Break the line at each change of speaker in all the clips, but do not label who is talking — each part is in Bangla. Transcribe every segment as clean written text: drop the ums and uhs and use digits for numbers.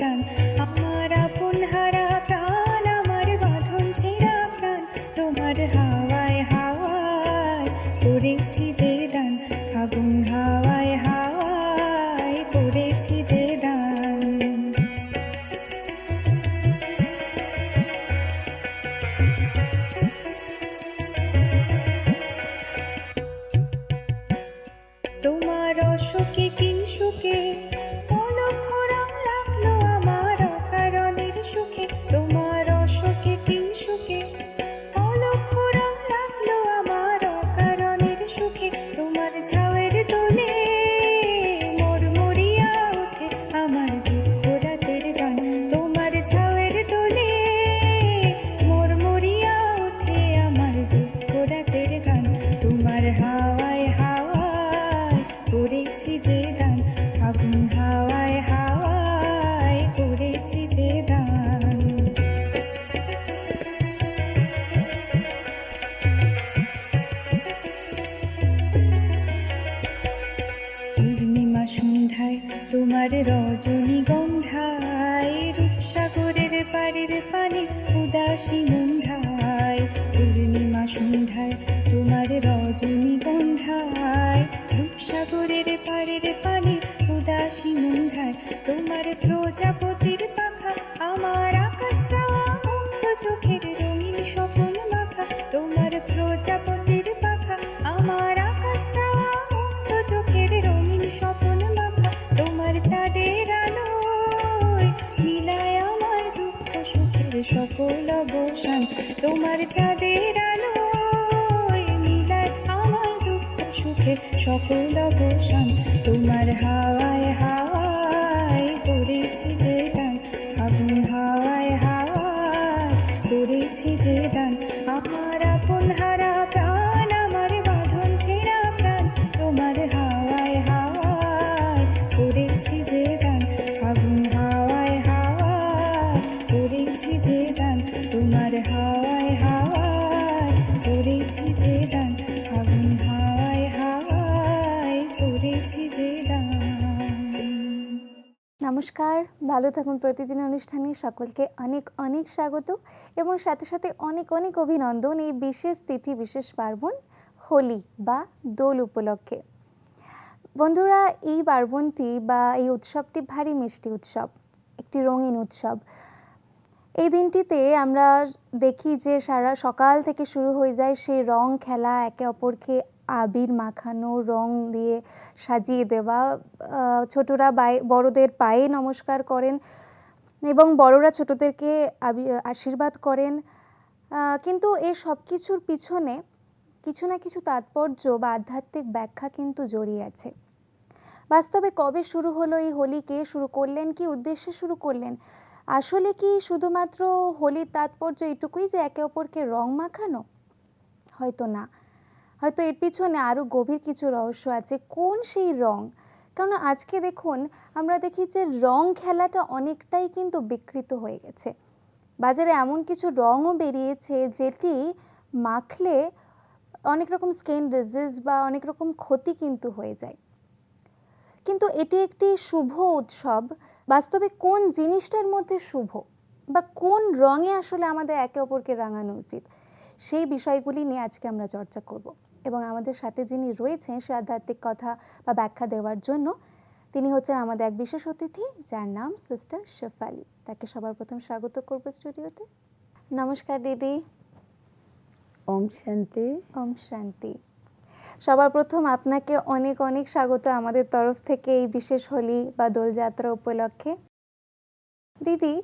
দান। আমার আপন হারা প্রাণ, আমার বাঁধন ছেঁড়া প্রাণ, তোমার হাওয়ায় হাওয়ায় করেছি যে দান। ফাগুন হাওয়ায় হাওয়ায় করেছি যে দান। তোমার অশোকে কিংসুকে অলক্ষ রং লাগলো আমার অকারণের সুখে। তোমার অশোকে কিংসুকে অলক্ষ রং লাগলো আমার অকারণের সুখে। তোমার ঝাউয়ের দোলে মরমরিয়া ওঠে আমার দুঃখ রাতের গান। তোমার ঝাউয়ের দোলে মরমরিয়া ওঠে আমার দুঃখ রাতের গান। তোমার হাওয়ায় হাওয়ায় করেছি যে দান। ফাগুন হাওয়ায় হাওয়ায় করেছি যে দান। পূর্ণিমা সন্ধ্যায় তোমার রজনীগন্ধায় রূপসাগরের পাড়ের পানি উদাসী মন্ধায়। পূর্ণিমা সন্ধ্যায় তোমার রজনীগন্ধায় রূপসাগরের পাড়ের পানি উদাসী মন্ধায়। তোমার প্রজাপতির পাখা আমার আকাশ চাওয়া মুগ্ধ চোখের রঙিন স্বপন মাখা। তোমার প্রজাপতির পাখা আমার আকাশ চাওয়া মুগ্ধ চোখের রঙিন স্বপন মাখা। তোমার চাঁদের আলোয় মিলায় আমার দুঃখ সুখের সকল অবসান। তোমার চাঁদের আলোয় মিলায় আমার দুঃখ সুখের সকল অবসান। তোমার হাওয়ায় হাওয়ায় করেছি যে দান। ফাগুন হাওয়ায় হাওয়ায় করেছি যে দান। আমার আপন হারা প্রাণ, আমার বাঁধন ছেঁড়া প্রাণ, তোমার হাওয়ায় হাওয়ায় করেছি যে দান। ফাগুন হাওয়ায় হাওয়ায় করেছি যে দান। তোমার হাওয়ায় হাওয়ায় করেছি যে দান। ফাগুন হাওয়ায় হাওয়ায় করেছি যে দান।
নমস্কার, ভালো থাকুন প্রতিদিন অনুষ্ঠানে সকলকে অনেক অনেক স্বাগত এবং সাথে সাথে অনেক অনেক অভিনন্দন এই বিশেষ তিথি বিশেষ পার্বণ হোলি বা দোল উপলক্ষে। বন্ধুরা, এই পার্বণটি বা এই উৎসবটি ভারী মিষ্টি উৎসব, একটি রঙিন উৎসব। এই দিনটিতে আমরা দেখি যে সারা সকাল থেকে শুরু হয়ে যায় সেই রং খেলা, একে অপরকে আবির মাখানো, রং দিয়ে সাজিয়ে দেওয়া। ছোটরা বড়দের পায়ে নমস্কার করেন এবং বড়রা ছোটদেরকে আশীর্বাদ করেন। কিন্তু এই সব কিছুর পিছনে কিছু না কিছু তাৎপর্য বা আধ্যাত্মিক ব্যাখ্যা কিন্তু জড়িয়ে আছে। বাস্তবে কবে শুরু হলো এই হোলি, কে শুরু করলেন, কি উদ্দেশ্যে শুরু করলেন? আসলে কি শুধুমাত্র হোলির তাৎপর্য এটুকুই যে একে অপরকে রং মাখানো? হয়তো না, হয়তো এর পিছনে আরও গভীর কিছু রহস্য আছে। কোন সেই রং? কারণ আজকে দেখুন, আমরা দেখি যে রং খেলাটা অনেকটাই কিন্তু বিকৃত হয়ে গেছে। বাজারে এমন কিছু রঙও বেরিয়েছে যেটি মাখলে অনেক রকম স্কিন ডিজিজ বা অনেক রকম ক্ষতি কিন্তু হয়ে যায়। কিন্তু এটি একটি শুভ উৎসব। বাস্তবে কোন জিনিসটার মধ্যে শুভ বা কোন রঙে আসলে আমাদের একে অপরকে রাঙানো উচিত, সেই বিষয়গুলি নিয়ে আজকে আমরা চর্চা করব। এবং আমাদের সাথে যিনি রয়েছেন সে আধ্যাত্মিক কথা বা ব্যাখ্যা দেওয়ার জন্য তিনি হচ্ছেন আমাদের এক বিশেষ অতিথি, যার নাম সিস্টার শেফালি। তাকে সবার প্রথম স্বাগত করব স্টুডিওতে। নমস্কার দিদি।
ওম শান্তি।
ওম শান্তি। সবার প্রথম আপনাকে অনেক অনেক স্বাগত আমাদের তরফ থেকে এই বিশেষ হোলি বা দোলযাত্রা উপলক্ষে। দিদি,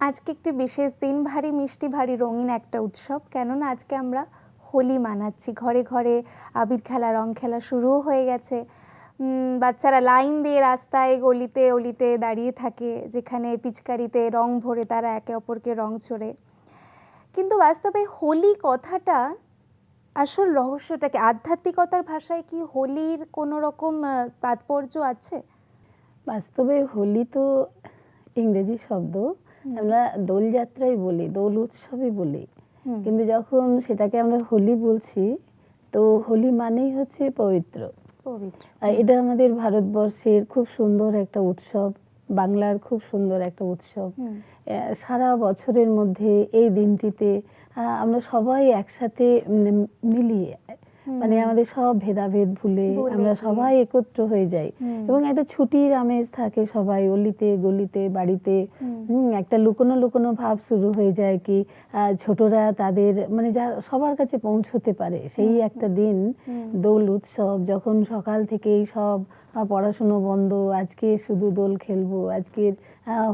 আজকে একটি বিশেষ দিন, ভারী মিষ্টি ভারী রঙিন একটা উৎসব। কেননা আজকে আমরা হোলি মানাচ্ছি, ঘরে ঘরে আবির খেলা, রং খেলা শুরুও হয়ে গেছে। বাচ্চারা লাইন দিয়ে রাস্তায় গলিতে অলিতে দাঁড়িয়ে থাকে, যেখানে পিচকারিতে রং ভরে তারা একে অপরকে রং ছোড়ে। কিন্তু বাস্তবে হোলি কথাটা আসল রহস্যটাকে, আধ্যাত্মিকতার ভাষায় কি হোলির কোনো রকম তাৎপর্য আছে?
বাস্তবে হোলি তো ইংরেজি শব্দ, আমরা দোলযাত্রাই বলি, দোল উৎসবই বলি। কিন্তু যখন সেটাকে আমরা হোলি বলছি, তো হোলি মানেই হচ্ছে পবিত্র।
পবিত্র।
এটা আমাদের ভারতবর্ষের খুব সুন্দর একটা উৎসব, বাংলার খুব সুন্দর একটা উৎসব।
হুম,
সারা বছরের মধ্যে এই দিনটিতে আমরা সবাই একসাথে মিলিয়ে মানে
হুম,
আমাদের সব ভেদাভেদ ভুলে
ভুলে
আমরা
গিয়ে।
সবাই একত্র হয়ে যাই
হুম,
এবং একটা ছুটির আমেজ থাকে সবাই অলিতে গলিতে বাড়িতে।
হুম,
একটা লুকোনো লুকোনো ভাব শুরু হয়ে যায় কি ছোটরা তাদের মানে যা সবার কাছে পৌঁছতে পারে সেই
হুম,
একটা দিন।
হুম,
দোল উৎসব যখন সকাল থেকেই সব পড়াশুনো বন্ধ, আজকে শুধু দোল খেলবো, আজকের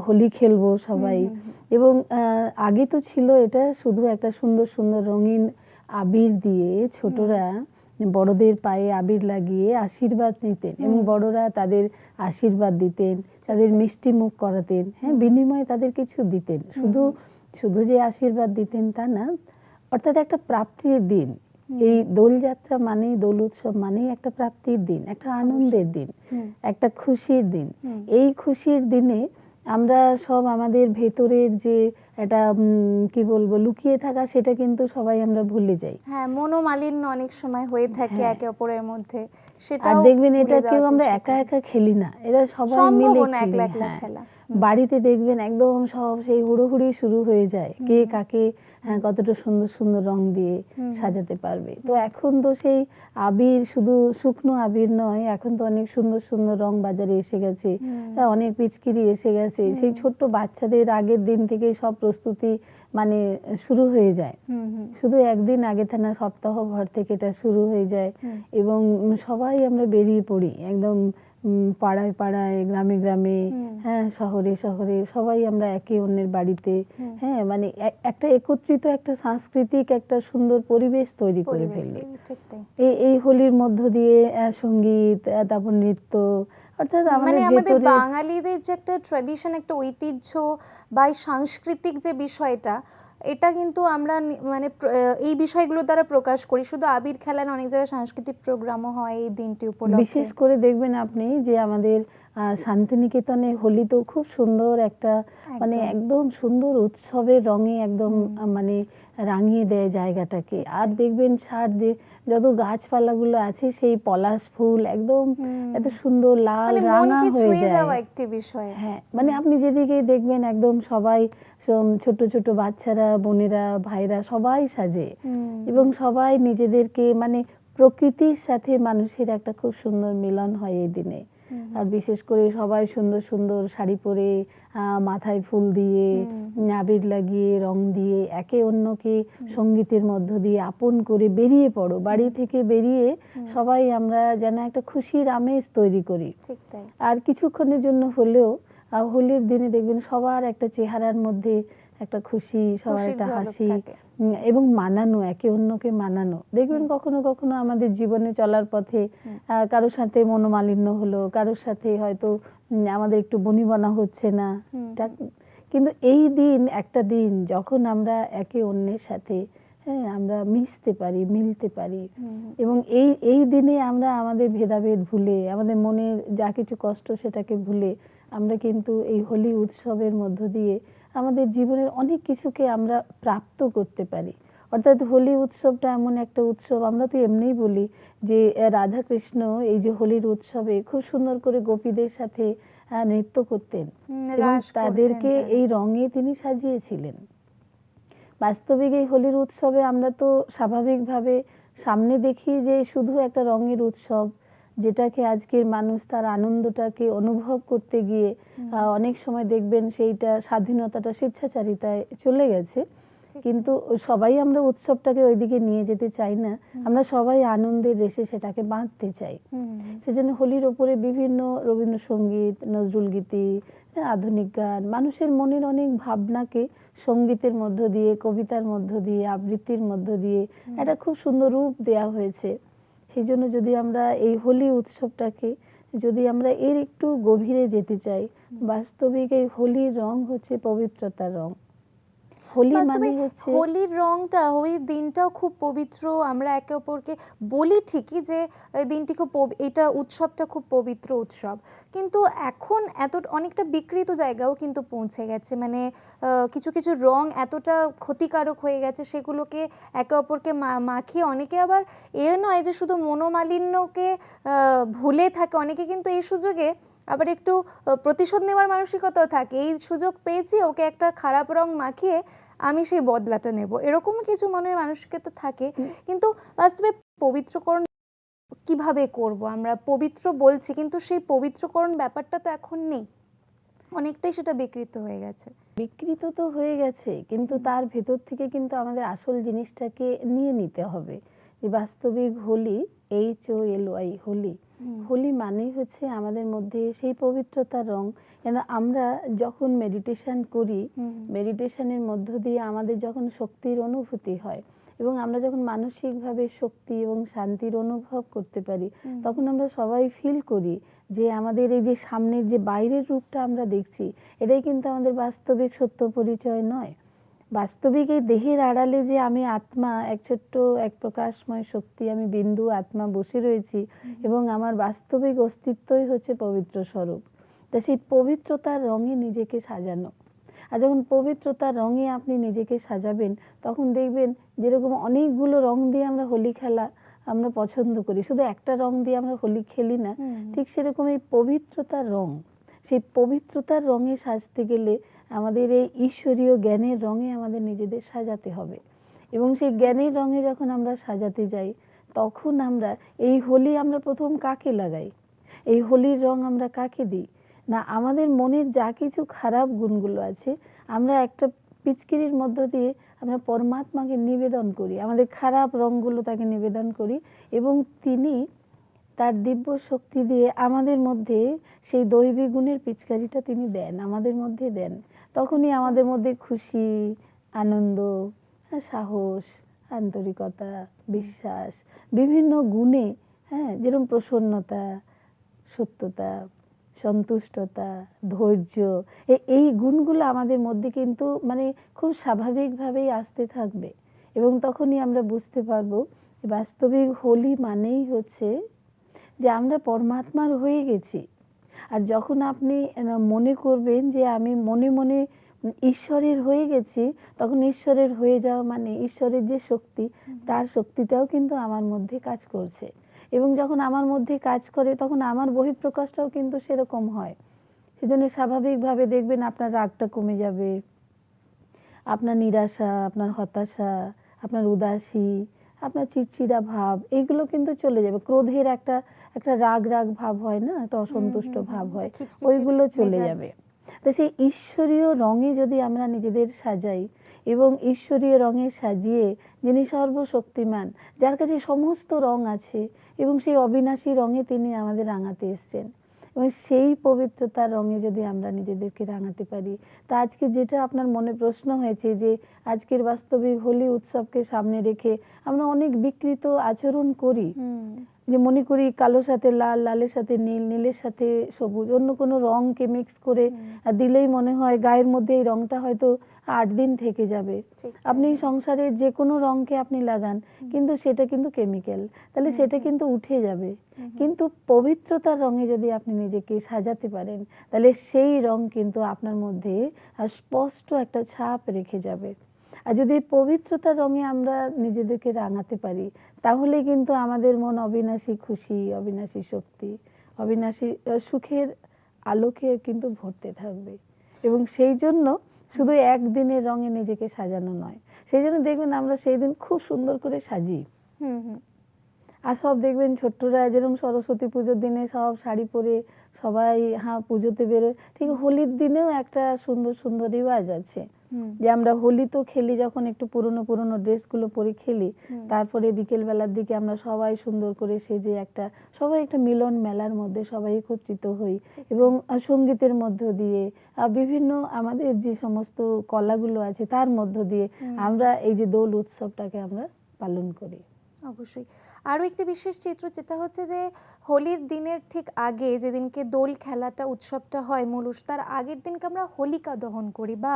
হোলি খেলবো সবাই।
হুম, হুম,
এবং আগে তো ছিল এটা শুধু একটা সুন্দর সুন্দর রঙিন আবির দিয়ে ছোটরা বড়দের পায়ে আবির লাগিয়ে আশীর্বাদ নিতেন এবং
হুম,
বড়রা তাদের আশীর্বাদ দিতেন, তাদের
তাই।
মিষ্টি মুখ করাতেন, হ্যাঁ,
হুম,
বিনিময়ে তাদের কিছু দিতেন। শুধু
হুম,
শুধু যে আশীর্বাদ দিতেন তা না, অর্থাৎ একটা প্রাপ্তির দিন।
হুম,
এই দোলযাত্রা মানেই, দোল উৎসব মানেই একটা প্রাপ্তির দিন, একটা আনন্দের দিন,
হুম,
একটা খুশির দিন।
হুম,
এই খুশির দিনে আমরা সব আমাদের ভেতরের যে একটা কি বলবো লুকিয়ে থাকা সেটা কিন্তু সবাই আমরা ভুলে যাই।
হ্যাঁ, মনোমালিন্য অনেক সময় হয়ে থাকে
হ্যাঁ,
একে অপরের মধ্যে,
আর
সেটাও
দেখবেন এটা
ভুলে
কেউ
যাওয়ার
আমরা
চেষ্টা
একা
করি।
একা খেলি না, এরা সবাই মিলে
সম্ভবও না
খেলি।
একলা একলা
হ্যাঁ,
খেলা। হুম,
বাড়িতে দেখবেন একদম সব সেই হুড়োহুড়ি শুরু হয়ে যায় কে
হুম,
কাকে কতটা সুন্দর সুন্দর রং দিয়ে
হুম,
সাজাতে পারবে। তো
হুম,
এখন তো সেই আবির শুধু শুকনো আবির নয়, এখন তো অনেক সুন্দর সুন্দর রং বাজারে এসে গেছে।
হুম,
অনেক পিচকিরি এসে গেছে, সেই
হুম,
ছোট্ট বাচ্চাদের আগের দিন থেকে সব প্রস্তুতি মানে শুরু হয়ে যায়।
হুম, হুম,
শুধু একদিন আগে থেকে না, সপ্তাহ ভর থেকে এটা শুরু হয়ে যায়
হুম,
এবং সবাই আমরা বেরিয়ে পড়ি একদম পাড়ায় পাড়ায়, গ্রামে গ্রামে,
হুম,
হ্যাঁ, শহরে শহরে সবাই আমরা একে অন্যের বাড়িতে,
হুম,
হ্যাঁ, মানে একটা একত্রিত একটা সাংস্কৃতিক একটা সুন্দর পরিবেশ তৈরি করে
পরিবেশ
ফেলি।
তৈরি, ঠিক তাই।
এই এই হোলির মধ্য দিয়ে সঙ্গীত, তারপর নৃত্য, অর্থাৎ
মানে
আমাদের
আমাদের
ভেতরের।
বাঙালিদের যে একটা ট্র্যাডিশন, একটা ঐতিহ্য বা এই সাংস্কৃতিক যে বিষয়টা, এটা কিন্তু আমরা মানে এই বিষয়গুলোর দ্বারা প্রকাশ করি। শুধু আবির খেলা না, অনেক জায়গায় সাংস্কৃতিক প্রোগ্রামও হয় এই দিনটি উপলক্ষে।
বিশেষ করে দেখবেন আপনি যে আমাদের শান্তিনিকেতনে হোলি তো খুব সুন্দর একটা মানে
একদম।
একদম সুন্দর উৎসবের রঙে একদম মানে রাঙিয়ে দেয় জায়গাটাকে।
ঠিক
আর
তাই।
দেখবেন যত গাছপালাগুলো আছে সেই পলাশ ফুল একদম
হুম,
এত সুন্দর লাল
মানে
রাঙা
মনকে
হয়ে
ছুঁয়ে
যায়।
যাওয়া একটি বিষয়।
হ্যাঁ, মানে আপনি যেদিকেই দেখবেন একদম সবাই ছোট ছোট বাচ্চারা, বোনেরা, ভাইরা সবাই সাজে
হুম,
এবং সবাই নিজেদেরকে মানে প্রকৃতির সাথে মানুষের একটা খুব সুন্দর মিলন হয় এই দিনে।
হুম,
আর বিশেষ করে সবাই সুন্দর সুন্দর শাড়ি পরে, মাথায় ফুল দিয়ে, আবির লাগিয়ে, রং দিয়ে একে অন্যকে সঙ্গীতের মধ্য দিয়ে আপন করে বেরিয়ে পড়ো, বাড়ি থেকে বেরিয়ে সবাই আমরা যেন একটা খুশির আমেজ তৈরি করি।
ঠিক তাই।
আর কিছুক্ষণের জন্য হলেও হোলির দিনে দেখবেন সবার একটা চেহারার মধ্যে একটা খুশি, সবার
খুশির
একটা
ঝলক
হাসি
থাকে।
এবং মানানো, একে অন্যকে মানানো। দেখবেন কখনো কখনো আমাদের জীবনে চলার পথে কারোর সাথে মনোমালিন্য হলো, কারোর সাথে হয়তো আমাদের একটু বনিবনা হচ্ছে না, কিন্তু এই দিন একটা দিন যখন আমরা একে অন্যের সাথে, হ্যাঁ, আমরা মিশতে পারি, মিলতে পারি এবং এই এই দিনে আমরা আমাদের ভেদাভেদ ভুলে, আমাদের মনের যা কিছু কষ্ট সেটাকে ভুলে আমরা কিন্তু এই হোলি উৎসবের মধ্য দিয়ে আমাদের জীবনের অনেক কিছুকে আমরা প্রাপ্ত করতে পারি। অর্থাৎ হোলি উৎসবটা এমন একটা উৎসব, আমরা তো এমনিই বলি যে রাধা কৃষ্ণ এই যে হোলির উৎসবে খুব সুন্দর করে গোপীদের সাথে নৃত্য করতেন এবং
রাস করতেন
তাদেরকে
তারা।
এই রঙে তিনি সাজিয়েছিলেন। বাস্তবিক এই হোলির উৎসবে আমরা তো স্বাভাবিকভাবে সামনে দেখি যে শুধু একটা রঙের উৎসব, যেটাকে আজকের মানুষ তার আনন্দটাকে অনুভব করতে গিয়ে অনেক সময় দেখবেন সেইটা স্বাধীনতাটা স্বেচ্ছাচারিতায় চলে গেছে। কিন্তু সবাই আমরা উৎসবটাকে ওইদিকে নিয়ে যেতে চাই না, আমরা সবাই আনন্দের রেশে সেটাকে বাঁধতে চাই। সেজন্য হোলির ওপরে বিভিন্ন রবীন্দ্রসঙ্গীত, নজরুল গীতি, আধুনিক গান মানুষের মনের অনেক ভাবনাকে সঙ্গীতের মধ্য দিয়ে, কবিতার মধ্য দিয়ে, আবৃত্তির মধ্য দিয়ে একটা খুব সুন্দর রূপ দেয়া হয়েছে। সেই জন্য যদি আমরা এই হোলি উৎসবটাকে যদি আমরা এর একটু গভীরে যেতে চাই, বাস্তবিক এই হোলির রং হচ্ছে পবিত্রতার রং। হোলি মানে
বাস্তবে
হচ্ছে
হোলির রংটা, হোলির দিনটাও খুব পবিত্র। আমরা একে অপরকে বলি ঠিকই যে দিনটি খুব এটা উৎসবটা খুব পবিত্র উৎসব, কিন্তু এখন অনেকটা বিকৃত জায়গাও কিন্তু পৌঁছে গেছে। মানে কিছু কিছু রং এতটা ক্ষতিকারক হয়ে গেছে, সেগুলোকে একে অপরকে মাখিয়ে অনেকে আবার নয় যে শুধু মনোমালিন্যকে ভুলে থাকে, অনেকে কিন্তু এই সুযোগে আবার একটু প্রতিশোধ নেওয়ার মানসিকতাও থাকে, এই সুযোগ পেয়েছি ওকে একটা খারাপ রং মাখিয়ে আমি সেই বদলাটা নেব, এরকম কিছু মনের মানসিকতা থাকে। কিন্তু বাস্তবে পবিত্রকরণ কিভাবে করব? আমরা পবিত্র বলছি কিন্তু সেই পবিত্রকরণ ব্যাপারটা তো এখন নেই, অনেকটাই সেটা বিকৃত হয়ে গেছে।
বিকৃত তো হয়ে গেছে, কিন্তু তার ভেতর থেকে কিন্তু আমাদের আসল জিনিসটাকে নিয়ে নিতে হবে। যে বাস্তবিক হোলি, HOLY, হোলি, হোলি মানেই হচ্ছে আমাদের মধ্যে সেই পবিত্রতার রং। কেন আমরা যখন মেডিটেশন করি, মেডিটেশনের মধ্য দিয়ে আমাদের যখন শক্তির অনুভূতি হয় এবং আমরা যখন মানসিকভাবে শক্তি এবং শান্তির অনুভব করতে পারি, তখন আমরা সবাই ফিল করি যে আমাদের এই যে সামনের যে বাইরের রূপটা আমরা দেখছি, এটাই কিন্তু আমাদের বাস্তবিক সত্য পরিচয় নয়। বাস্তবিক এই দেহের আড়ালে যে আমি আত্মা, এক ছোট্ট এক প্রকাশময় শক্তি, আমি বিন্দু আত্মা বসে রয়েছি এবং আমার বাস্তবিক অস্তিত্বই হচ্ছে পবিত্র স্বরূপ। তা সেই পবিত্রতার রঙে নিজেকে সাজানো। আর যখন পবিত্রতার রঙে আপনি নিজেকে সাজাবেন, তখন দেখবেন যেরকম অনেকগুলো রং দিয়ে আমরা হোলি খেলা আমরা পছন্দ করি, শুধু একটা রং দিয়ে আমরা হোলি খেলি না, ঠিক সেরকম এই পবিত্রতার রং, সেই পবিত্রতার রঙে সাজতে গেলে আমাদের এই ঈশ্বরীয় জ্ঞানের রঙে আমাদের নিজেদের সাজাতে হবে। এবং সেই জ্ঞানের রঙে যখন আমরা সাজাতে যাই, তখন আমরা এই হোলি আমরা প্রথম কাকে লাগাই? এই হোলির রং আমরা কাকে দিই? না, আমাদের মনের যা কিছু খারাপ গুণগুলো আছে, আমরা একটা পিচকিরির মধ্য দিয়ে আমরা পরমাত্মাকে নিবেদন করি, আমাদের খারাপ রঙগুলো তাকে নিবেদন করি এবং তিনি তার দিব্য শক্তি দিয়ে আমাদের মধ্যে সেই দৈবী গুণের পিচকারিটা তিনি দেন, আমাদের মধ্যে দেন। তখনই আমাদের মধ্যে খুশি, আনন্দ, সাহস, আন্তরিকতা, বিশ্বাস, বিভিন্ন গুণে, যেরকম প্রসন্নতা, সত্যতা, সন্তুষ্টতা, ধৈর্য, এই গুণগুলো আমাদের মধ্যে কিন্তু মানে খুব স্বাভাবিকভাবেই আসতে থাকবে। এবং তখনই আমরা বুঝতে পারবো বাস্তবিক হোলি মানেই হচ্ছে যে আমরা পরমাত্মার হয়ে গেছি। আর যখন আপনি মনে করবেন যে আমি মনে মনে ঈশ্বরের হয়ে গেছি, তখন ঈশ্বরের হয়ে যাওয়া মানে ঈশ্বরের যে শক্তি, তার শক্তিটাও কিন্তু আমার মধ্যে কাজ করছে। এবং যখন আমার মধ্যে কাজ করে, তখন আমার বহিঃপ্রকাশটাও কিন্তু সেরকম হয়। সেজন্য স্বাভাবিকভাবে দেখবেন আপনার রাগটা কমে যাবে, আপনার নিরাশা, আপনার হতাশা, আপনার উদাসী, আপনার চিড়চিড়া ভাব, এইগুলো কিন্তু চলে যাবে। ক্রোধের একটা রাগ রাগ ভাব হয় না, একটা অসন্তুষ্ট ভাব হয়, ওইগুলো চলে যাবে। তো সেই ঈশ্বরীয় রঙে যদি আমরা নিজেদের সাজাই এবং ঈশ্বরীয় রঙে সাজিয়ে, যিনি সর্বশক্তিমান, যার কাছে সমস্ত রং আছে এবং সেই অবিনাশী রঙে তিনি আমাদের রাঙাতে এসছেন, এবং সেই পবিত্রতার রঙে যদি আমরা নিজেদেরকে রাঙাতে পারি, তা আজকে যেটা আপনার মনে প্রশ্ন হয়েছে যে আজকের বাস্তবিক হোলি উৎসবকে সামনে রেখে আমরা অনেক বিকৃত আচরণ করি, যে মনে করি কালোর সাথে লাল, লালের সাথে নীল, নীলের সাথে সবুজ, অন্য কোনো রংকে মিক্স করে দিলেই মনে হয় গায়ের মধ্যে এই রংটা হয়তো 8 দিন থেকে যাবে। আপনি সংসারে যে কোনো রংকে আপনি লাগান, কিন্তু সেটা কিন্তু কেমিক্যাল, তাহলে সেটা কিন্তু উঠে যাবে। কিন্তু পবিত্রতার রঙে যদি আপনি নিজেকে সাজাতে পারেন, তাহলে সেই রং কিন্তু আপনার মধ্যে স্পষ্ট একটা ছাপ রেখে যাবে। আর যদি পবিত্রতার রঙে আমরা নিজেদেরকে রাঙাতে পারি, তাহলে কিন্তু আমাদের মন অবিনাশী খুশি, অবিনাশী শক্তি, অবিনাশী সুখের আলোকে কিন্তু ভরতে থাকবে। এবং সেই জন্য শুধু একদিনের রঙে নিজেকে সাজানো নয়, সেই জন্য দেখবেন আমরা সেই দিন খুব সুন্দর করে সাজি। আর সব দেখবেন ছোট্টরা যেরকম সরস্বতী পুজোর দিনে সব শাড়ি পরে সবাই পুজোতে বেরোয়, ঠিক হোলির দিনেও একটা সুন্দর সুন্দর রিওয়াজ আছে যে আমরা হোলি তো খেলি, যখন একটু পুরনো পুরনো ড্রেসগুলো পরে খেলি, তারপরে বিকেল বেলার দিকে আমরা সবাই সুন্দর করে সেজে সবাই একটা মিলন মেলার মধ্যে সবাই একত্রিত হই এবং সঙ্গীতের মধ্য দিয়ে বিভিন্ন আমাদের যে সমস্ত কলাগুলো আছে তার মধ্য দিয়ে আমরা এই যে দোল উৎসবটাকে আমরা পালন করি।
অবশ্যই। আরও একটি বিশেষ চিত্র যেটা হচ্ছে যে হোলির দিনের ঠিক আগে, যেদিনকে দোল খেলাটা উৎসবটা হয় মূল তার আগের দিনকে আমরা হোলিকা দহন করি বা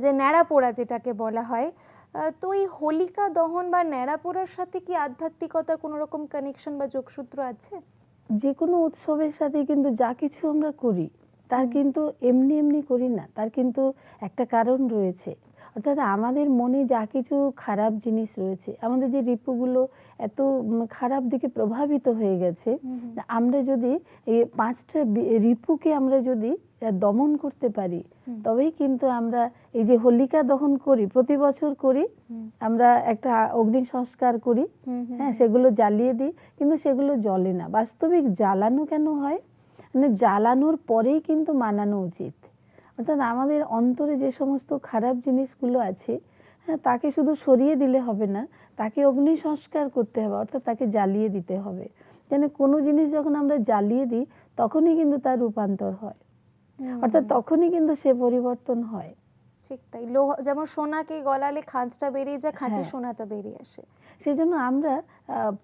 যে ন্যাড়া পোড়া যেটাকে বলা হয়। তো এই হোলিকা দহন বা ন্যাড়া পোড়ার সাথে কি আধ্যাত্মিকতার কোনো রকম কানেকশন বা যোগসূত্র আছে?
যে কোনো উৎসবের সাথে কিন্তু যা কিছু আমরা করি তার কিন্তু এমনি এমনি করি না, তার কিন্তু একটা কারণ রয়েছে। অর্থাৎ আমাদের মনে যা কিছু খারাপ জিনিস রয়েছে, আমাদের যে রিপুগুলো এত খারাপ দিকে প্রভাবিত হয়ে গেছে, আমরা যদি এই 5টা রিপুকে আমরা যদি দমন করতে পারি, তবেই কিন্তু আমরা এই যে হোলিকা দহন করি, প্রতি বছর করি, আমরা একটা অগ্নি সংস্কার করি, হ্যাঁ, সেগুলো জ্বালিয়ে দিই, কিন্তু সেগুলো জ্বলে না। বাস্তবিক জ্বালানো কেন হয়? মানে জ্বালানোর পরেই কিন্তু মানানো উচিত। অর্থাৎ আমাদের অন্তরে যে সমস্ত খারাপ জিনিসগুলো আছে, হ্যাঁ, তাকে শুধু সরিয়ে দিলে হবে না, তাকে অগ্নি সংস্কার করতে হবে, অর্থাৎ তাকে জ্বালিয়ে দিতে হবে। যেন কোনো জিনিস যখন আমরা জ্বালিয়ে দিই, তখনই কিন্তু তার রূপান্তর হয়, অর্থাৎ তখনই কিন্তু সে পরিবর্তন হয়।
ঠিক তাই, লোহা যেমন সোনাকে গলালে খাঁজটা বেরিয়ে যায়, খাঁটি
হ্যাঁ।
সোনাটা বেরিয়ে আসে।
সেই জন্য আমরা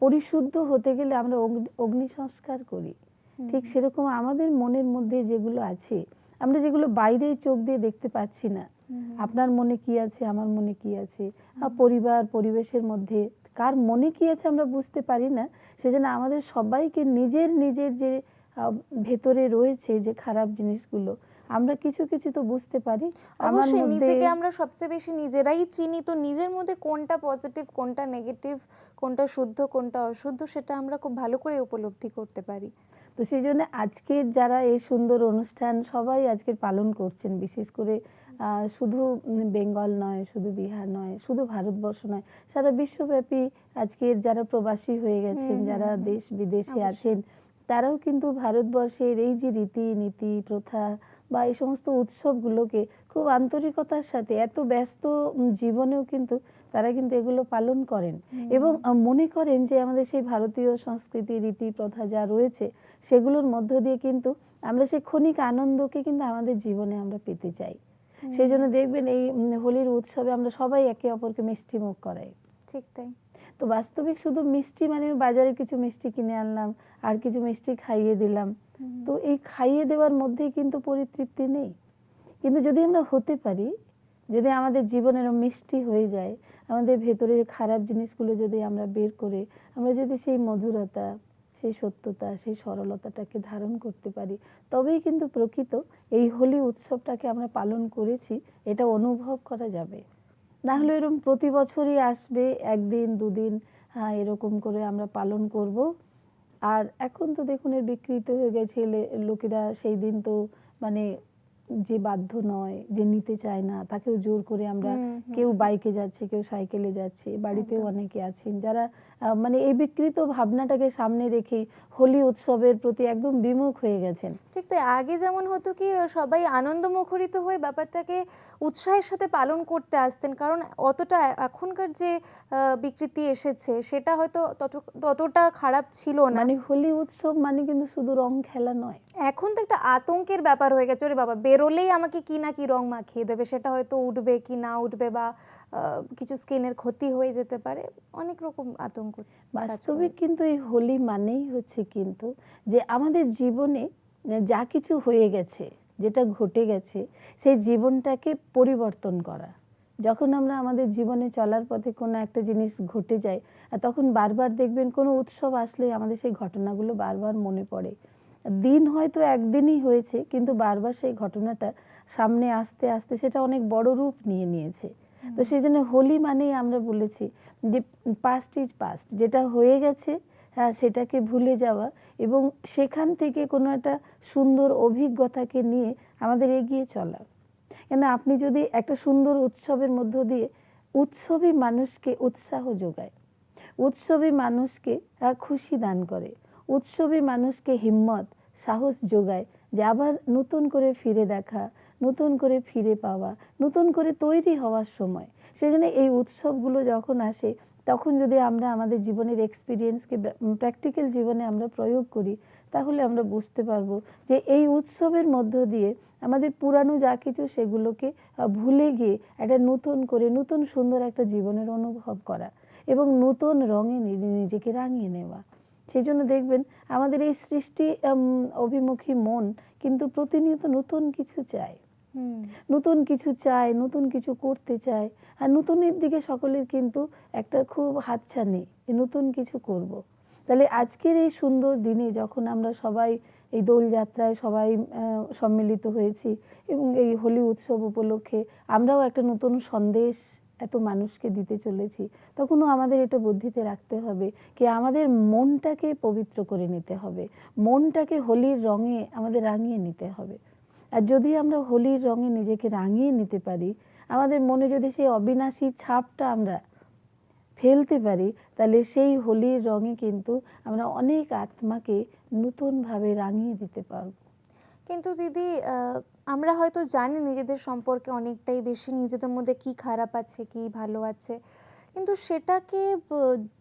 পরিশুদ্ধ হতে গেলে আমরা অগ্নি সংস্কার করি। ঠিক সেরকম আমাদের মনের মধ্যে যেগুলো আছে, আমরা যেগুলো বাইরে চোখ দিয়ে দেখতে পাচ্ছি না, আপনার মনে কি আছে, আমার মনে কি আছে, পরিবার পরিবেশের মধ্যে কার মনে কি আছে আমরা বুঝতে পারি না। সেজন্য আমাদের সবাইকে নিজের নিজের যে ভেতরে রয়েছে যে খারাপ জিনিসগুলো, আমরা কিছু কিছু তো বুঝতে পারি। আমার
অবশ্যই
মধ্যে
নিজেকে আমরা সবচেয়ে বেশি নিজেরাই চিনি, তো নিজের মধ্যে কোনটা পজিটিভ, কোনটা নেগেটিভ, কোনটা শুদ্ধ, কোনটা অশুদ্ধ, সেটা আমরা খুব ভালো করে উপলব্ধি করতে পারি।
তো সেই জন্য আজকের যারা এই সুন্দর অনুষ্ঠান সবাই আজকের পালন করছেন, বিশেষ করে শুধু বেঙ্গল নয়, শুধু বিহার নয়, শুধু ভারতবর্ষ নয়, সারা বিশ্বব্যাপী আজকের যারা প্রবাসী হয়ে গেছেন, যারা দেশ বিদেশে আছেন, তারাও কিন্তু ভারতবর্ষের এই যে রীতি নীতি প্রথা বা এই সমস্ত উৎসবগুলোকে খুব আন্তরিকতার সাথে, এত ব্যস্ত জীবনেও কিন্তু তারা কিন্তু এগুলো পালন করেন এবং মনে করেন যে আমাদের সেই ভারতীয় সংস্কৃতি রীতি প্রথা যা রয়েছে, সেগুলোর মধ্য দিয়ে কিন্তু আমরা সেই ক্ষণিক আনন্দকে কিন্তু আমাদের জীবনে আমরা পেতে চাই। সেই জন্য দেখবেন এই হোলির উৎসবে আমরা সবাই একে অপরকে মিষ্টি মুখ করাই।
ঠিক তাই।
তো বাস্তবিক শুধু মিষ্টি মানে বাজারে কিছু মিষ্টি কিনে আনলাম আর কিছু মিষ্টি খাইয়ে দিলাম, তো এই খাইয়ে দেওয়ার মধ্যেই কিন্তু পরিতৃপ্তি নেই। কিন্তু যদি আমরা হতে পারি, যদি আমাদের জীবনের মিষ্টি হয়ে যায়, আমাদের ভেতরে খারাপ জিনিসগুলো যদি আমরা বের করে আমরা যদি সেই মধুরতা, সেই সত্যতা, সেই সরলতাটাকে ধারণ করতে পারি, তবেই কিন্তু প্রকৃত এই হোলি উৎসবটাকে আমরা পালন করেছি এটা অনুভব করা যাবে। না হলে এরকম প্রতি বছরই আসবে, একদিন দুদিন, হ্যাঁ, এরকম করে আমরা পালন করব। আর এখন তো দেখুন এর বিকৃত হয়ে গেছে, লোকেরা সেই দিন তো মানে যে বাধ্য নয়, যে নিতে চায় না, তাকেও জোর করে আমরা, কেউ বাইকে যাচ্ছে, কেউ সাইকেলে যাচ্ছে, বাড়িতেও অনেকে আছেন যারা মানে এই বিকৃত ভাবনাটাকে সামনে রেখেই হোলি উৎসবের প্রতি একদম বিমুখ হয়ে গেছেন।
ঠিক তাই, আগে যেমন হতো কি সবাই আনন্দ মুখরিত হয়ে ব্যাপারটাকে উৎসাহের সাথে পালন করতে আসতেন, কারণ অতটা এখনকার যে বিকৃতি এসেছে সেটা হয়তো ততটা খারাপ ছিল না।
মানে হোলি উৎসব মানে কিন্তু শুধু রং খেলা নয়,
এখন তো একটা আতঙ্কের ব্যাপার হয়ে গেছে, ওরে বাবা বেরোলেই আমাকে কি না কি রং মাখিয়ে দেবে, সেটা হয়তো উঠবে কি না উঠবে, বা কিছু স্কিনের ক্ষতি হয়ে যেতে পারে, অনেক রকম আতঙ্ক।
বাস্তবিক কিন্তু এই হোলি মানেই হচ্ছে কিন্তু যে আমাদের জীবনে যা কিছু হয়ে গেছে, যেটা ঘটে গেছে, সেই জীবনটাকে পরিবর্তন করা। যখন আমরা আমাদের জীবনে চলার পথে কোনো একটা জিনিস ঘটে যায়, তখন বারবার দেখবেন কোনো উৎসব আসলে আমাদের সেই ঘটনাগুলো বারবার মনে পড়ে। দিন হয়তো একদিনই হয়েছে, কিন্তু বারবার সেই ঘটনাটা সামনে আসতে আসতে সেটা অনেক বড় রূপ নিয়ে নিয়েছে। তো সেই জন্য হোলি মানেই আমরা বলেছি যে পাস্ট ইজ পাস্ট, যেটা হয়ে গেছে, হ্যাঁ, সেটাকে ভুলে যাওয়া এবং সেখান থেকে কোনো একটা সুন্দর অভিজ্ঞতাকে নিয়ে আমাদের এগিয়ে চলা। কেন আপনি যদি একটা সুন্দর উৎসবের মধ্য দিয়ে, উৎসবই মানুষকে উৎসাহ যোগায়, উৎসবই মানুষকে খুশি দান করে, উৎসবই মানুষকে হিম্মত সাহস যোগায় যে আবার নতুন করে ফিরে দেখা, নতুন করে ফিরে পাওয়া, নতুন করে তৈরি হওয়ার সময়। সেজন্য এই উৎসবগুলো যখন আসে, তখন যদি আমরা আমাদের জীবনের এক্সপিরিয়েন্সকে প্র্যাকটিক্যাল জীবনে আমরা প্রয়োগ করি, তাহলে আমরা বুঝতে পারবো যে এই উৎসবের মধ্য দিয়ে আমাদের পুরানো যা কিছু সেগুলোকে ভুলে গিয়ে একটা নতুন করে নতুন সুন্দর একটা জীবনের অনুভব করা এবং নতুন রঙে নিজেকে রাঙিয়ে নেওয়া। সেই জন্য দেখবেন আমাদের এই সৃষ্টি অভিমুখী মন কিন্তু প্রতিনিয়ত নতুন কিছু চায়, নতুন কিছু চায়, নতুন কিছু করতে চায়। আর নতুনের দিকে সকলের কিন্তু একটা খুব হাতছানি, নতুন কিছু করব। তাহলে আজকের এই সুন্দর দিনে যখন আমরা সবাই এই দোলযাত্রায় সবাই সম্মিলিত হয়েছি এবং এই হোলি উৎসব উপলক্ষে আমরাও একটা নতুন সন্দেশ এত মানুষকে দিতে চলেছি, তখনও আমাদের এটা বুদ্ধিতে রাখতে হবে কি আমাদের মনটাকে পবিত্র করে নিতে হবে, মনটাকে হোলির রঙে আমাদের রাঙিয়ে নিতে হবে। আর যদি আমরা হোলির রঙে নিজেকে রাঙিয়ে নিতে পারি, আমাদের মনে যদি সেই অবিনাশী ছাপটা আমরা ফেলতে পারি, তাহলে সেই হোলির রঙে কিন্তু আমরা অনেক আত্মাকে নতুনভাবে রাঙিয়ে দিতে পারবো।
কিন্তু দিদি আমরা হয়তো জানি নিজেদের সম্পর্কে অনেকটাই বেশি, নিজেদের মধ্যে কি খারাপ আছে কি ভালো আছে, কিন্তু সেটাকে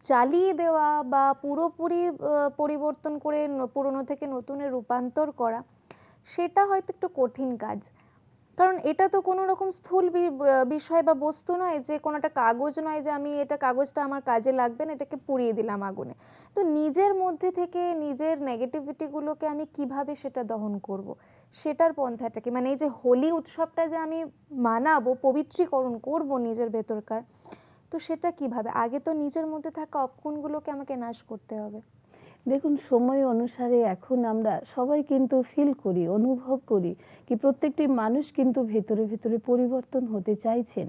জ্বালিয়ে দেওয়া বা পুরোপুরি পরিবর্তন করে পুরনো থেকে নতুনে রূপান্তর করা, সেটা হয়তো একটু কঠিন কাজ। কারণ এটা তো কোনো রকম স্থূল বিষয় বা বস্তু নয়, যে কোনো একটা কাগজ নয় যে আমি এটা কাগজটা আমার কাজে লাগবে না, এটাকে পুড়িয়ে দিলাম আগুনে। তো নিজের মধ্যে থেকে নিজের নেগেটিভিটিগুলোকে আমি কিভাবে সেটা দহন করব, সেটার পন্থাটা কি? মানে এই যে হোলি উৎসবটা যে আমি মানাবো, পবিত্রীকরণ করব নিজের ভেতরকার, তো সেটা কিভাবে? আগে তো নিজের মধ্যে থাকা অপগুণগুলোকে আমাকে নাশ করতে হবে।
দেখুন, সময় অনুসারে এখন আমরা সবাই কিন্তু ফিল করি, অনুভব করি কি প্রত্যেকটি মানুষ কিন্তু ভেতরে ভেতরে পরিবর্তন হতে চাইছেন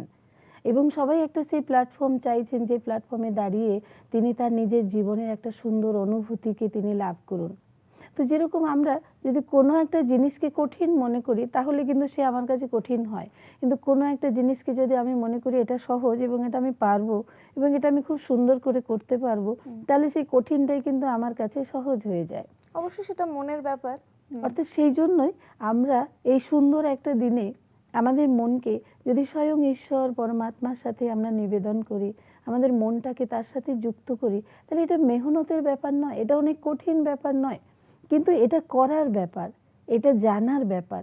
এবং সবাই একটা সেই প্ল্যাটফর্ম চাইছেন যে প্ল্যাটফর্মে দাঁড়িয়ে তিনি তার নিজের জীবনের একটা সুন্দর অনুভূতিকে তিনি লাভ করুন। তো যেরকম আমরা যদি কোনো একটা জিনিসকে কঠিন মনে করি, তাহলে কিন্তু সে আমার কাছে কঠিন হয়। কিন্তু কোনো একটা জিনিসকে যদি আমি মনে করি এটা সহজ এবং এটা আমি পারবো এবং এটা আমি খুব সুন্দর করে করতে পারবো, তাহলে সেই কঠিনটাই কিন্তু আমার কাছে সহজ হয়ে যায়।
অবশ্যই সেটা মনের ব্যাপার।
অর্থাৎ সেই জন্যই আমরা এই সুন্দর একটা দিনে আমাদের মনকে যদি স্বয়ং ঈশ্বর পরমাত্মার সাথে আমরা নিবেদন করি, আমাদের মনটাকে তার সাথে যুক্ত করি, তাহলে এটা মেহনতের ব্যাপার নয়, এটা অনেক কঠিন ব্যাপার নয়, কিন্তু এটা করার ব্যাপার, এটা জানার ব্যাপার,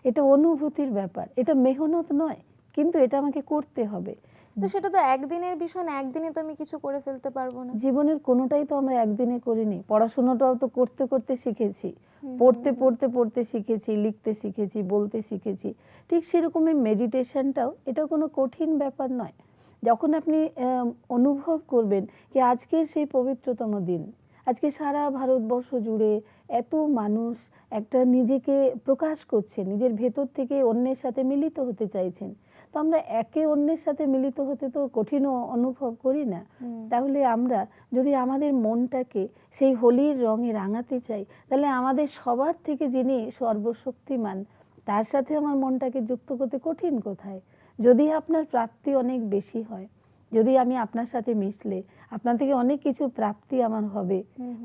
এটা অনুভূতির ব্যাপার, এটা মেহনত নয়, কিন্তু এটা আমাকে করতে হবে।
তো সেটা তো একদিনের বিষয় না, একদিনে তো আমি কিছু করে ফেলতে পারবো না।
জীবনের কোনোটাই তো আমরা একদিনে করিনি, পড়াশোনাটাও তো করতে করতে শিখেছি, পড়তে পড়তে পড়তে শিখেছি, লিখতে শিখেছি, বলতে শিখেছি। ঠিক সেরকমই মেডিটেশনটাও, এটা কোনো কঠিন ব্যাপার নয়। যখন আপনি অনুভব করবেন কি আজকের সেই পবিত্রতম দিন, আজকে সারা ভারতবর্ষ জুড়ে এত মানুষ একটা নিজেকে প্রকাশ করছে, নিজের ভেতর থেকে অন্যের সাথে মিলিত হতে চাইছেন, তো আমরা একে অন্যের সাথে মিলিত হতে তো কঠিন অনুভব করি না। তাহলে আমরা যদি আমাদের মনটাকে সেই হোলির রঙে রাঙাতে চাই, তাহলে আমাদের সবার থেকে যিনি সর্বশক্তিমান তার সাথে আমার মনটাকে যুক্ত করতে কঠিন কোথায়? যদি আপনার প্রাপ্তি অনেক বেশি হয়, যদি আমি আপনার সাথে মিশলে আপনার থেকে অনেক কিছু প্রাপ্তি আমার হবে,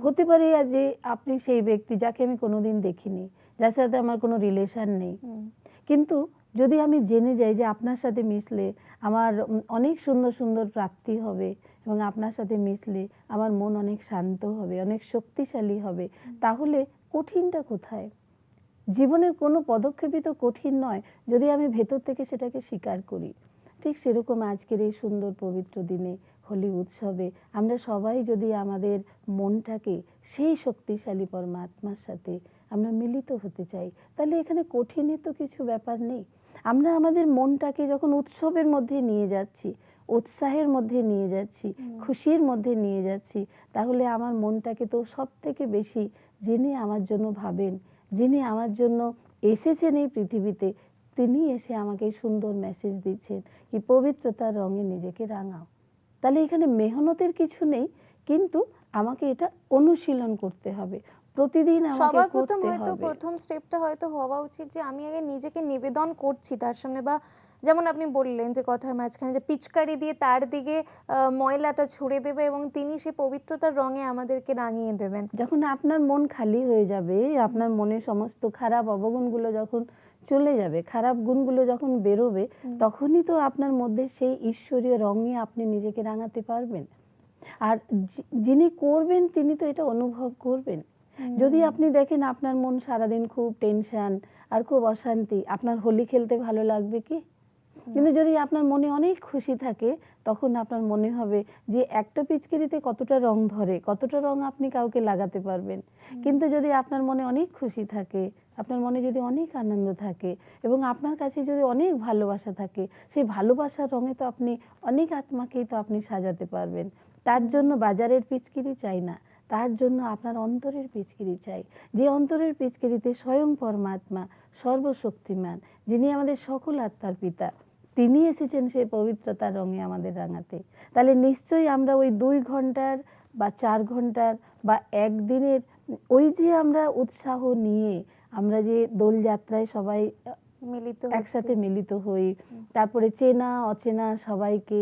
হতে পারে যে আপনি সেই ব্যক্তি যাকে আমি কোনোদিন দেখিনি, যার সাথে আমার কোনো রিলেশন নেই, কিন্তু যদি আমি জেনে যাই যে আপনার সাথে মিশলে আমার অনেক সুন্দর সুন্দর প্রাপ্তি হবে এবং আপনার সাথে মিশলে আমার মন অনেক শান্ত হবে, অনেক শক্তিশালী হবে, তাহলে কঠিনটা কোথায়? জীবনের কোনো পদক্ষেপই তো কঠিন নয় যদি আমি ভেতর থেকে সেটাকে স্বীকার করি। ঠিক সেরকম আজকের এই সুন্দর পবিত্র দিনে হোলি উৎসবে আমরা সবাই যদি আমাদের মনটাকে সেই শক্তিশালী পরমাত্মার সাথে আমরা মিলিত হতে চাই, তাহলে এখানে কঠিনের তো কিছু ব্যাপার নেই। আমরা আমাদের মনটাকে যখন উৎসবের মধ্যে নিয়ে যাচ্ছি, উৎসাহের মধ্যে নিয়ে যাচ্ছি, খুশির মধ্যে নিয়ে যাচ্ছি, তাহলে আমার মনটাকে তো সব থেকে বেশি যিনি আমার জন্য ভাবেন, যিনি আমার জন্য এসেছেন এই পৃথিবীতে, তিনি এসে আমাকে সুন্দর মেসেজ দিচ্ছেন কি পবিত্রতার রঙে নিজেকে রাঙাও। তাহলে এখানে মেহনতের কিছু নেই, কিন্তু আমাকে এটা অনুশীলন করতে হবে, প্রতিদিন আমাকে
সবার প্রথম
করতে
হয়তো
হবে।
প্রথম স্টেপটা হয়তো হওয়া উচিত যে আমি আগে নিজেকে নিবেদন করছি তার সামনে, বা যেমন আপনি বললেন যে কথার মাঝখানে যে পিচকারি দিয়ে তার দিকে ময়লাটা ছুড়ে দেবে এবং তিনি সেই পবিত্রতার রঙে আমাদেরকে রাঙিয়ে দেবেন।
যখন আপনার মন খালি হয়ে যাবে, আপনার মনে সমস্ত খারাপ অবগুণগুলো যখন চলে যাবে, খারাপ গুণগুলো যখন বেরোবে, তখনই তো আপনার মধ্যে সেই ঈশ্বরীয় রঙে আপনি নিজেকে রাঙাতে পারবেন। আর যিনি করবেন তিনি তো এটা অনুভব করবেন। যদি আপনি দেখেন আপনার মন সারাদিন খুব টেনশন আর খুব অশান্তি, আপনার হোলি খেলতে ভালো লাগবে কি? কিন্তু যদি আপনার মনে অনেক খুশি থাকে, তখন আপনার মনে হবে যে একটা পিচকারিতে কতটা রং ধরে, কতটা রং আপনি কাউকে লাগাতে পারবেন। কিন্তু যদি আপনার মনে অনেক খুশি থাকে, আপনার মনে যদি অনেক আনন্দ থাকে এবং আপনার কাছে যদি অনেক ভালোবাসা থাকে, সেই ভালোবাসার রঙে তো আপনি অনেক আত্মাকেই তো আপনি সাজাতে পারবেন। তার জন্য বাজারের পিচকারি চাই না, তার জন্য আপনার অন্তরের পিচকিরি চাই, যে অন্তরের পিচকিরিতে স্বয়ং পরমাত্মা সর্বশক্তিমান, যিনি আমাদের সকল আত্মার পিতা, তিনি এসেছেন সেই পবিত্রতার রঙে আমাদের রাঙাতে। তাহলে নিশ্চয়ই আমরা ওই 2 ঘন্টার বা 4 ঘন্টার বা একদিনের ওই যে আমরা উৎসাহ নিয়ে আমরা যে দোলযাত্রায় সবাই
মিলিত
একসাথে মিলিত হই, তারপরে চেনা অচেনা সবাইকে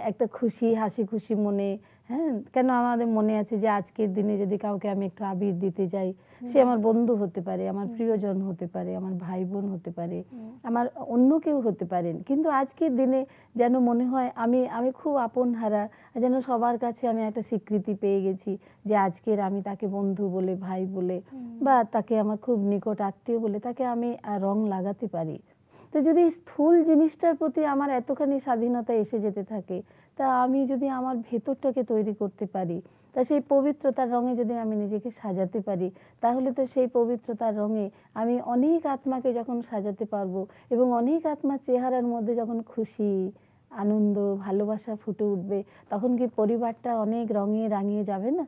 একটা খুশি হাসি খুশি মনে, হ্যাঁ, কেন আমাদের মনে আছে যে আজকের দিনে যদি কাউকে আমি একটু আবির দিতে যাই, সে আমার বন্ধু হতে পারে, আমার প্রিয়জন হতে পারে, আমার ভাই বোন হতে পারে, আমার অন্য কেউ হতে পারেন, কিন্তু আজকের দিনে যেন মনে হয় আমি আমি খুব আপনহারা, যেন সবার কাছে আমি একটা স্বীকৃতি পেয়ে গেছি যে আজকের আমি তাকে বন্ধু বলে, ভাই বলে, বা তাকে আমার খুব নিকট আত্মীয় বলে তাকে আমি রং লাগাতে পারি। তো যদি স্থূল জিনিসটার প্রতি আমার এতখানি স্বাধীনতা এসে যেতে থাকে, তা আমি যদি আমার ভেতরটাকে তৈরি করতে পারি, তা সেই পবিত্রতার রঙে যদি আমি নিজেকে সাজাতে পারি, তাহলে তো সেই পবিত্রতার রঙে আমি অনেক আত্মাকে যখন সাজাতে পারবো এবং অনেক আত্মার চেহারার মধ্যে যখন খুশি আনন্দ ভালোবাসা ফুটে উঠবে, তখন কি পরিবারটা অনেক রঙে রাঙিয়ে যাবে না?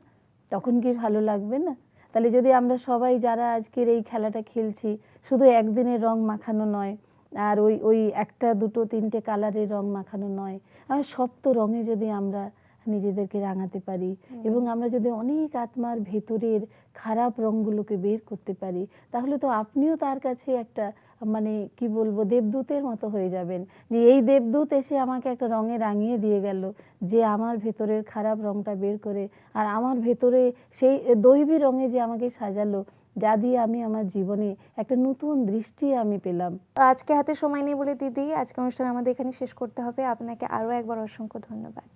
তখন কি ভালো লাগবে না? তাহলে যদি আমরা সবাই যারা আজকের এই খেলাটা খেলছি, শুধু একদিনের রং মাখানো নয়, আর ওই ওই একটা দুটো তিনটে কালারের রং মাখানো নয়, আর সপ্ত রঙে যদি আমরা নিজেদেরকে রাঙাতে পারি এবং আমরা যদি অনেক আত্মার ভেতরের খারাপ রঙগুলোকে বের করতে পারি, তাহলে তো আপনিও তার কাছে একটা মানে কি বলবো দেবদূতের মতো হয়ে যাবেন, যে এই দেবদূত এসে আমাকে একটা রঙে রাঙিয়ে দিয়ে গেল, যে আমার ভেতরের খারাপ রঙটা বের করে আর আমার ভেতরে সেই দৈবী রঙে যে আমাকে সাজালো, যা দিয়ে আমি আমার জীবনে একটা নতুন দৃষ্টি আমি পেলাম।
আজকে হাতে সময় নেই বলে দিদি আজকে অনুষ্ঠান আমাদের এখানে শেষ করতে হবে। আপনাকে আরও একবার অসংখ্য ধন্যবাদ।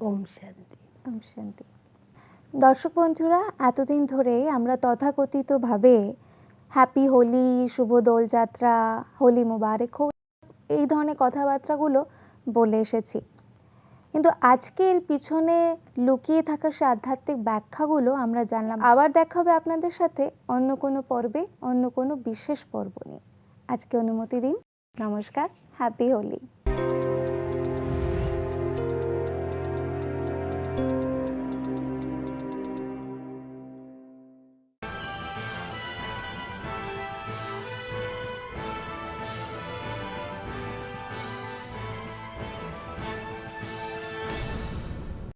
ওম শান্তি।
ওম শান্তি। দর্শক বন্ধুরা, এতদিন ধরে আমরা তথাকথিতভাবে হ্যাপি হোলি, শুভ দোলযাত্রা, হোলি মোবারক হোক, এই ধরনের কথাবার্তাগুলো বলে এসেছি, কিন্তু আজকের পিছনে লুকিয়ে থাকা সে আধ্যাত্মিক ব্যাখ্যাগুলো আমরা জানলাম। আবার দেখা হবে আপনাদের সাথে অন্য কোনো পর্বে, অন্য কোনো বিশেষ পর্ব নিয়ে। আজকে অনুমতি দিন। নমস্কার। হ্যাপি হোলি।